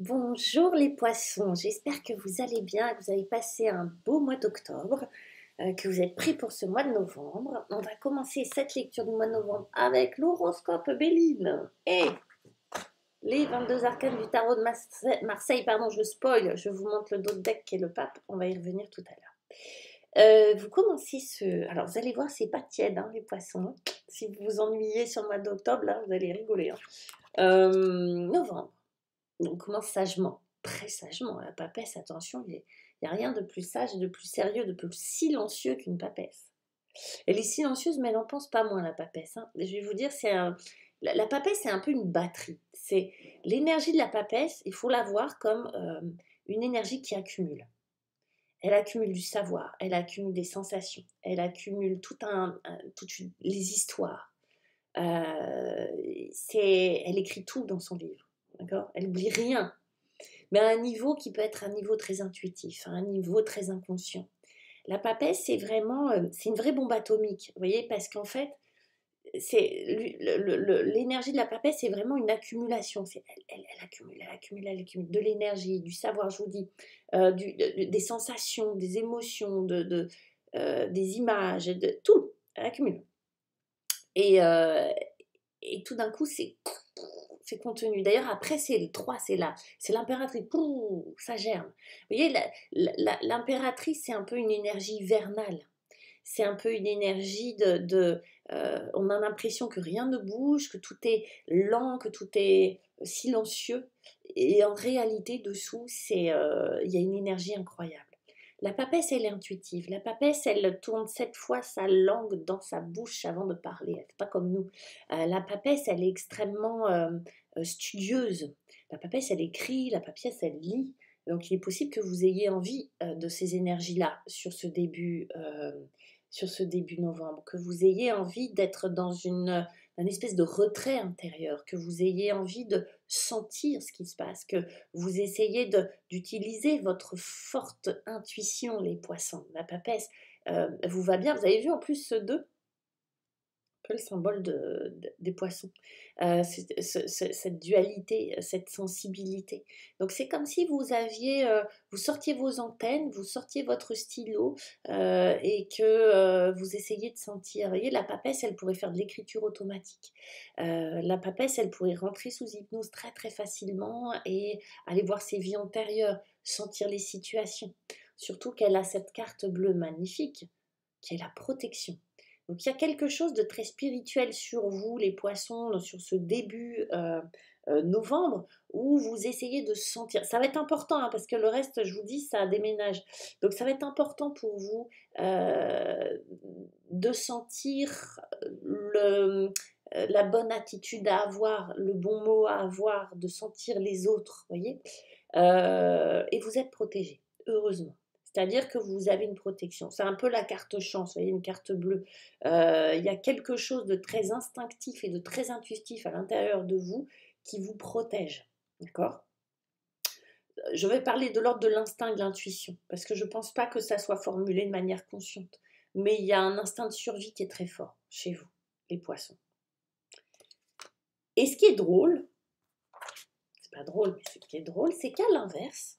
Bonjour les poissons, j'espère que vous allez bien, que vous avez passé un beau mois d'octobre, que vous êtes prêts pour ce mois de novembre. On va commencer cette lecture du mois de novembre avec l'horoscope Béline et les 22 arcanes du tarot de Marseille. Pardon, je spoil, je vous montre le dos de deck qui est le pape, on va y revenir tout à l'heure. Vous commencez ce... Alors vous allez voir, c'est pas tiède hein, les poissons. Si vous vous ennuyez sur le mois d'octobre, là vous allez rigoler. Novembre. On commence sagement, très sagement. La papesse, attention, il n'y a rien de plus sage, de plus sérieux, de plus silencieux qu'une papesse. Elle est silencieuse, mais elle n'en pense pas moins, la papesse. Hein. Je vais vous dire, la papesse, c'est un peu une batterie. C'est l'énergie de la papesse, il faut la voir comme une énergie qui accumule. Elle accumule du savoir, elle accumule des sensations, elle accumule toutes les histoires. Elle écrit tout dans son livre. D'accord. Elle n'oublie rien, mais à un niveau qui peut être un niveau très intuitif, à un niveau très inconscient. La papesse, c'est vraiment, c'est une vraie bombe atomique, vous voyez, parce qu'en fait, l'énergie de la papesse, c'est vraiment une accumulation. Elle accumule, elle accumule, elle accumule de l'énergie, du savoir, je vous dis, des sensations, des émotions, des images, de tout. Elle accumule. Et tout d'un coup, c'est contenu. D'ailleurs, après, c'est le 3, c'est l'impératrice. Ça germe. Vous voyez, l'impératrice, c'est un peu une énergie vernale. C'est un peu une énergie on a l'impression que rien ne bouge, que tout est lent, que tout est silencieux. Et en réalité, dessous, il y a une énergie incroyable. La papesse, elle est intuitive. La papesse, elle tourne 7 fois sa langue dans sa bouche avant de parler. Elle n'est pas comme nous. La papesse, elle est extrêmement studieuse. La papesse, elle écrit. La papesse, elle lit. Donc, il est possible que vous ayez envie de ces énergies-là sur ce début novembre, que vous ayez envie d'être dans un espèce de retrait intérieur, que vous ayez envie de sentir ce qui se passe, que vous essayez d'utiliser votre forte intuition, les poissons. La papesse vous va bien. Vous avez vu en plus ce 2, le symbole des poissons, cette dualité, cette sensibilité. Donc c'est comme si vous sortiez vos antennes, vous sortiez votre stylo et que vous essayiez de sentir. Vous voyez, la papesse, elle pourrait faire de l'écriture automatique. La papesse, elle pourrait rentrer sous hypnose très très facilement et aller voir ses vies antérieures, sentir les situations. Surtout qu'elle a cette carte bleue magnifique qui est la protection. Donc il y a quelque chose de très spirituel sur vous, les poissons, sur ce début novembre, où vous essayez de sentir. Ça va être important, hein, parce que le reste, je vous dis, ça déménage. Donc ça va être important pour vous de sentir la bonne attitude à avoir, le bon mot à avoir, de sentir les autres, voyez. Et vous êtes protégé, heureusement. C'est-à-dire que vous avez une protection. C'est un peu la carte chance, vous voyez, une carte bleue. Il y a quelque chose de très instinctif et de très intuitif à l'intérieur de vous qui vous protège. D'accord? Je vais parler de l'ordre de l'instinct et de l'intuition, parce que je ne pense pas que ça soit formulé de manière consciente. Mais il y a un instinct de survie qui est très fort chez vous, les poissons. Et ce qui est drôle, c'est pas drôle, mais ce qui est drôle, c'est qu'à l'inverse,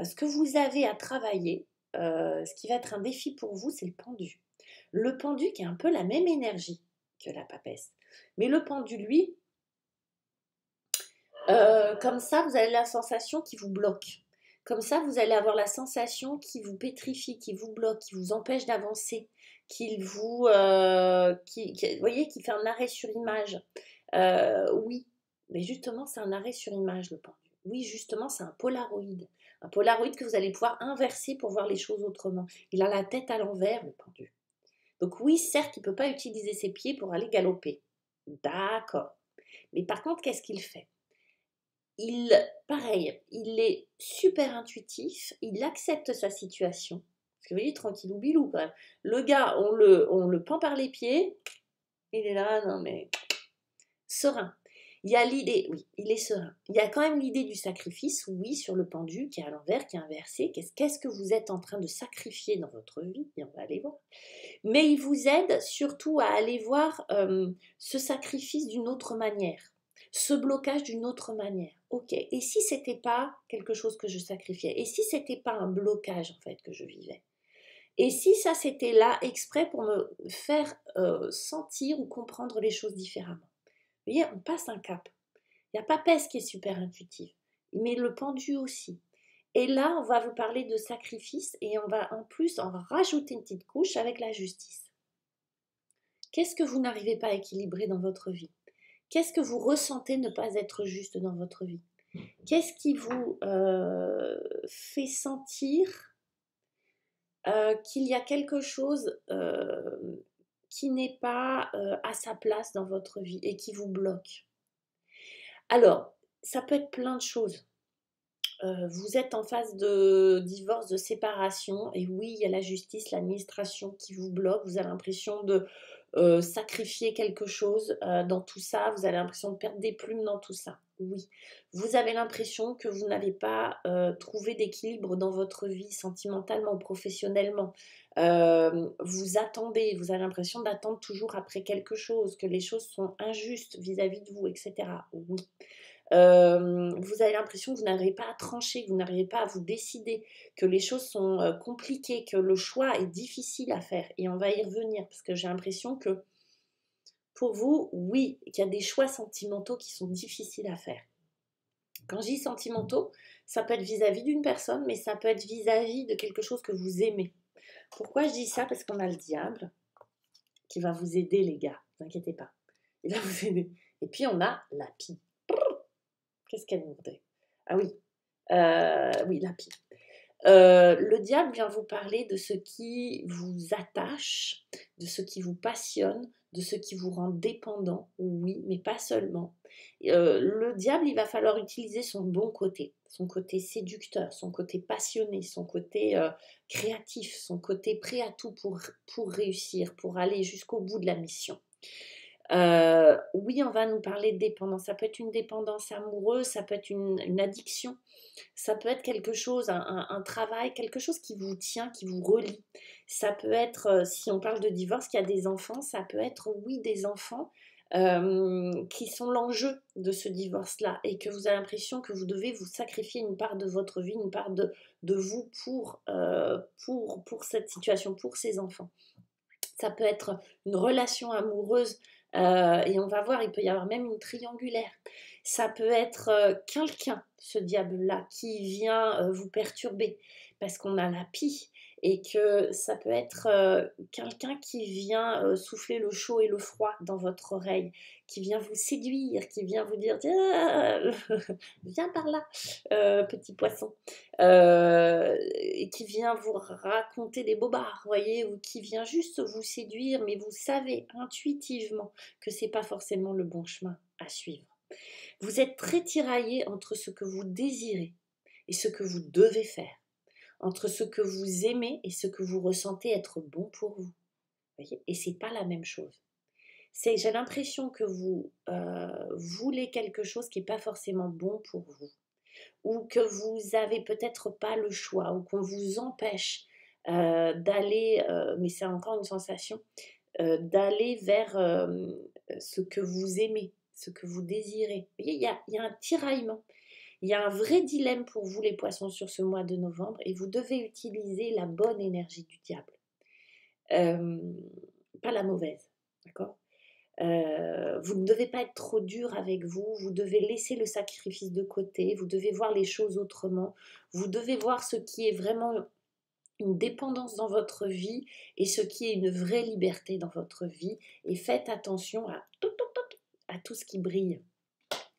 ce que vous avez à travailler, ce qui va être un défi pour vous, c'est le pendu. Le pendu qui a un peu la même énergie que la papesse. Mais le pendu, lui, comme ça, vous avez la sensation qui vous bloque. Comme ça, vous allez avoir la sensation qui vous pétrifie, qui vous bloque, qui vous empêche d'avancer, vous voyez, qui fait un arrêt sur image. Oui, mais justement, c'est un arrêt sur image, le pendu. Oui, justement, c'est un polaroïde. Un polaroïde que vous allez pouvoir inverser pour voir les choses autrement. Il a la tête à l'envers, le pendu. Donc oui, certes, il ne peut pas utiliser ses pieds pour aller galoper. D'accord. Mais par contre, qu'est-ce qu'il fait? Pareil, il est super intuitif, il accepte sa situation. Parce que vous voyez, tranquillou bilou quand même. Le gars, on le pend par les pieds, il est là, non mais serein. Il y a l'idée, oui, il est serein. Il y a quand même l'idée du sacrifice, oui, sur le pendu, qui est à l'envers, qui est inversé. Qu'est-ce que vous êtes en train de sacrifier dans votre vie? Et on va aller voir. Mais il vous aide surtout à aller voir ce sacrifice d'une autre manière. ce blocage d'une autre manière. Ok, et si c'était pas quelque chose que je sacrifiais? Et si c'était pas un blocage en fait que je vivais? Et si ça c'était là exprès pour me faire sentir ou comprendre les choses différemment? Vous voyez, on passe un cap. Il y a Papesse qui est super intuitive, mais le pendu aussi. Et là, on va vous parler de sacrifice et on va en plus en rajouter une petite couche avec la justice. Qu'est-ce que vous n'arrivez pas à équilibrer dans votre vie? Qu'est-ce que vous ressentez ne pas être juste dans votre vie? Qu'est-ce qui vous fait sentir qu'il y a quelque chose qui n'est pas à sa place dans votre vie et qui vous bloque? Alors, ça peut être plein de choses. Vous êtes en phase de divorce, de séparation et oui, il y a la justice, l'administration qui vous bloque. Vous avez l'impression de, sacrifier quelque chose, dans tout ça. Vous avez l'impression de perdre des plumes dans tout ça. Oui. Vous avez l'impression que vous n'avez pas, trouvé d'équilibre dans votre vie sentimentalement, professionnellement. Vous attendez, vous avez l'impression d'attendre toujours après quelque chose, que les choses sont injustes vis-à-vis de vous et cetera. Oui. Vous avez l'impression que vous n'arrivez pas à trancher, que vous n'arrivez pas à vous décider, que les choses sont compliquées, que le choix est difficile à faire. Et on va y revenir parce que j'ai l'impression que pour vous, oui, qu'il y a des choix sentimentaux qui sont difficiles à faire. Quand je dis sentimentaux, ça peut être vis-à-vis d'une personne, mais ça peut être vis-à-vis de quelque chose que vous aimez. Pourquoi je dis ça? Parce qu'on a le diable qui va vous aider, les gars, ne vous inquiétez pas. Il va vous aider. Et puis on a la pie. Qu'est-ce qu'elle nous dit? Ah oui, oui, la pie. Le diable vient vous parler de ce qui vous attache, de ce qui vous passionne, de ce qui vous rend dépendant, oui, mais pas seulement. Le diable, il va falloir utiliser son bon côté, son côté séducteur, son côté passionné, son côté créatif, son côté prêt à tout pour réussir, pour aller jusqu'au bout de la mission. Oui, on va nous parler de dépendance. Ça peut être une dépendance amoureuse, ça peut être une addiction, ça peut être quelque chose, un travail, quelque chose qui vous tient, qui vous relie. Ça peut être, si on parle de divorce, qu'il y a des enfants, ça peut être, oui, des enfants qui sont l'enjeu de ce divorce-là et que vous avez l'impression que vous devez vous sacrifier une part de votre vie, une part de vous pour cette situation, pour ces enfants. Ça peut être une relation amoureuse et on va voir, il peut y avoir même une triangulaire. Ça peut être quelqu'un, ce diable-là, qui vient vous perturber parce qu'on a la pie et que ça peut être quelqu'un qui vient souffler le chaud et le froid dans votre oreille, qui vient vous séduire, qui vient vous dire «Ah, viens par là, petit poisson», et qui vient vous raconter des bobards, voyez, ou qui vient juste vous séduire, mais vous savez intuitivement que c'est pas forcément le bon chemin à suivre. Vous êtes très tiraillé entre ce que vous désirez et ce que vous devez faire, entre ce que vous aimez et ce que vous ressentez être bon pour vous. Voyez, et c'est pas la même chose. J'ai l'impression que vous voulez quelque chose qui n'est pas forcément bon pour vous, ou que vous avez peut-être pas le choix, ou qu'on vous empêche d'aller, mais c'est encore une sensation, d'aller vers ce que vous aimez, ce que vous désirez. Vous voyez, il y a un tiraillement. Il y a un vrai dilemme pour vous, les poissons, sur ce mois de novembre, et vous devez utiliser la bonne énergie du diable, euh, pas la mauvaise, d'accord? Vous ne devez pas être trop dur avec vous, vous devez laisser le sacrifice de côté, vous devez voir les choses autrement, vous devez voir ce qui est vraiment une dépendance dans votre vie et ce qui est une vraie liberté dans votre vie, et faites attention à tout ce qui brille.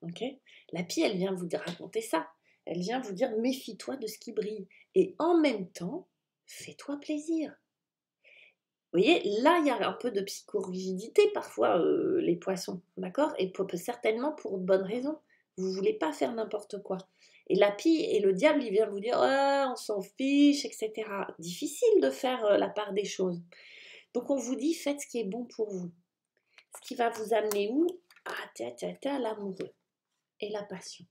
Okay, la pie, elle vient vous raconter ça, elle vient vous dire méfie-toi de ce qui brille et en même temps, fais-toi plaisir. Vous voyez, là, il y a un peu de psychorigidité parfois, les poissons, d'accord? Et certainement pour de bonnes raisons. Vous ne voulez pas faire n'importe quoi. Et la pie et le diable, il vient vous dire «Ah, on s'en fiche», et cetera. Difficile de faire la part des choses. Donc on vous dit faites ce qui est bon pour vous. Ce qui va vous amener où? À l'amoureux et la passion.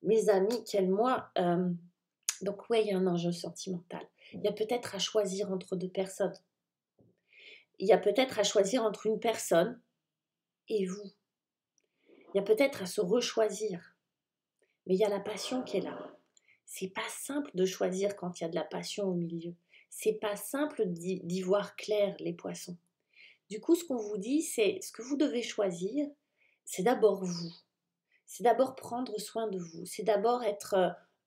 Mes amis, quel mois! Donc ouais, il y a un enjeu sentimental. Il y a peut-être à choisir entre deux personnes. Il y a peut-être à choisir entre une personne et vous. Il y a peut-être à se rechoisir, mais il y a la passion qui est là. C'est pas simple de choisir quand il y a de la passion au milieu. C'est pas simple d'y voir clair, les poissons. Du coup, ce qu'on vous dit, c'est ce que vous devez choisir, c'est d'abord vous. C'est d'abord prendre soin de vous. C'est d'abord être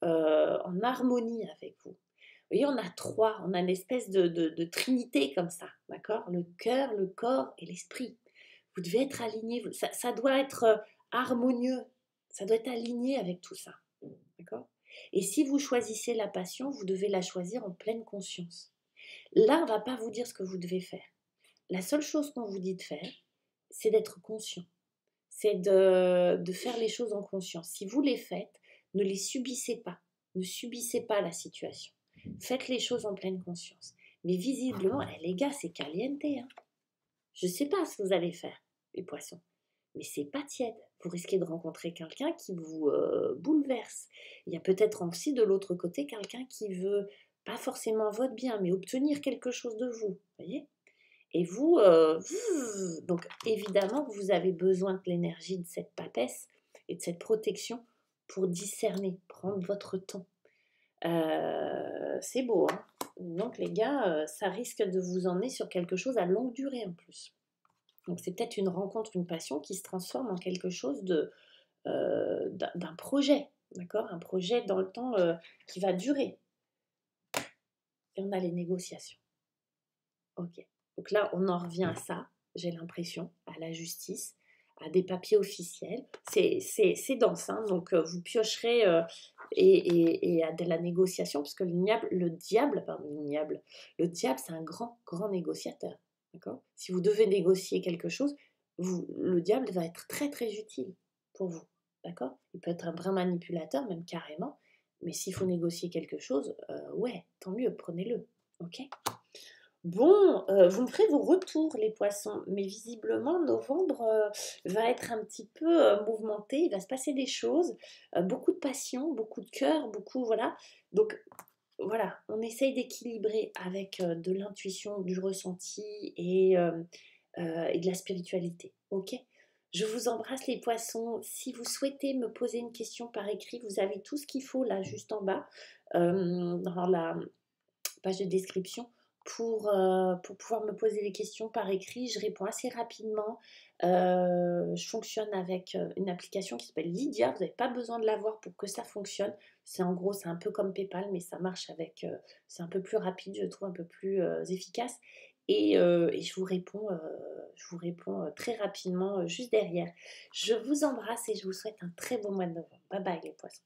en harmonie avec vous. Vous voyez, on a trois, on a une espèce de trinité comme ça, d'accord? Le cœur, le corps et l'esprit. Vous devez être aligné, ça doit être harmonieux, ça doit être aligné avec tout ça, d'accord? Et si vous choisissez la passion, vous devez la choisir en pleine conscience. Là, on ne va pas vous dire ce que vous devez faire. La seule chose qu'on vous dit de faire, c'est d'être conscient. C'est de faire les choses en conscience. Si vous les faites, ne les subissez pas. Ne subissez pas la situation. Faites les choses en pleine conscience. Mais visiblement, les gars, c'est caliente. Hein. Je ne sais pas ce que vous allez faire, les poissons. Mais c'est pas tiède. Vous risquez de rencontrer quelqu'un qui vous bouleverse. Il y a peut-être aussi de l'autre côté quelqu'un qui veut pas forcément votre bien, mais obtenir quelque chose de vous. Voyez? Et vous, donc évidemment que vous avez besoin de l'énergie de cette papesse et de cette protection pour discerner, prendre votre temps. C'est beau, hein. Donc les gars, ça risque de vous emmener sur quelque chose à longue durée en plus. Donc c'est peut-être une rencontre, une passion qui se transforme en quelque chose d'un projet, d'accord? Un projet dans le temps qui va durer. Et on a les négociations. Ok. Donc là, on en revient à ça, j'ai l'impression, à la justice, à des papiers officiels. C'est dense, hein, donc vous piocherez et à de la négociation, parce que le diable, c'est un grand, grand négociateur. D'accord? Si vous devez négocier quelque chose, le diable va être très, très utile pour vous. D'accord? Il peut être un vrai manipulateur, même carrément, mais s'il faut négocier quelque chose, ouais, tant mieux, prenez-le. Ok? Bon, vous me ferez vos retours, les poissons, mais visiblement, novembre va être un petit peu mouvementé, il va se passer des choses, beaucoup de passion, beaucoup de cœur, beaucoup, voilà. Donc, voilà, on essaye d'équilibrer avec de l'intuition, du ressenti et de la spiritualité, ok? Je vous embrasse, les poissons. Si vous souhaitez me poser une question par écrit, vous avez tout ce qu'il faut là, juste en bas, dans la page de description pour pouvoir me poser des questions par écrit. Je réponds assez rapidement. Je fonctionne avec une application qui s'appelle Lydia. Vous n'avez pas besoin de l'avoir pour que ça fonctionne. C'est en gros, c'est un peu comme PayPal, mais ça marche avec... c'est un peu plus rapide, je trouve, un peu plus efficace. Et je vous réponds très rapidement juste derrière. Je vous embrasse et je vous souhaite un très bon mois de novembre. Bye bye les poissons.